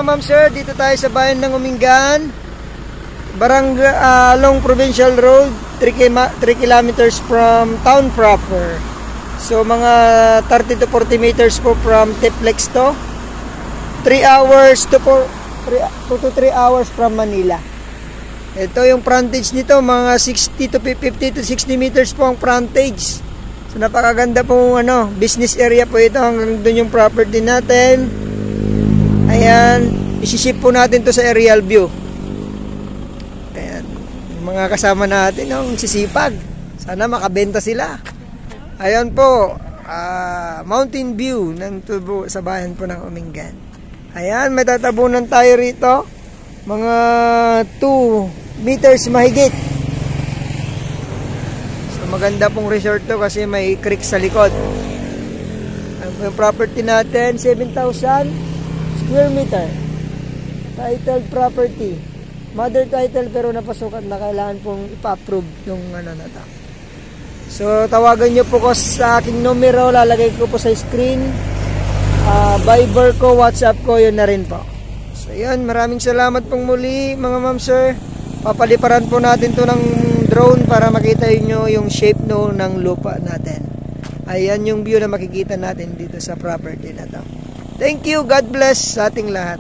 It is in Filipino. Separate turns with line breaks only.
ma'am sir, dito tayo sa bayan ng Umingan, Long Provincial Road, 3 kilometers from town proper. So mga 30 to 40 meters po from Tiplex to. 3 hours to 3 hours from Manila. Ito yung frontage nito, mga 50 to 60 meters po ang frontage. So napakaganda po business area po ito, hanggang doon yung property natin. Ayan, isiship po natin to sa aerial view. Ayan, yung mga kasama natin, sisipag. Sana makabenta sila. Ayan po, mountain view ng tubo sa bayan po ng Umingan. Ayan, may tatabunan tayo rito. Mga 2 meters mahigit. So maganda pong resort to kasi may creek sa likod. Yung property natin, 7,000 square meter. Titled property. Mother title pero napasukat na, kailangan pong ipa-approve yung na to. So tawagan nyo po ko sa aking numero, lalagay ko po sa screen. Viber ko, WhatsApp ko, yun na rin po. So yun, maraming salamat pong muli mga ma'am sir. Papaliparan po natin to ng drone para makita nyo yung shape ng lupa natin. Ayan yung view na makikita natin dito sa property na to. Thank you, God bless sa ating lahat.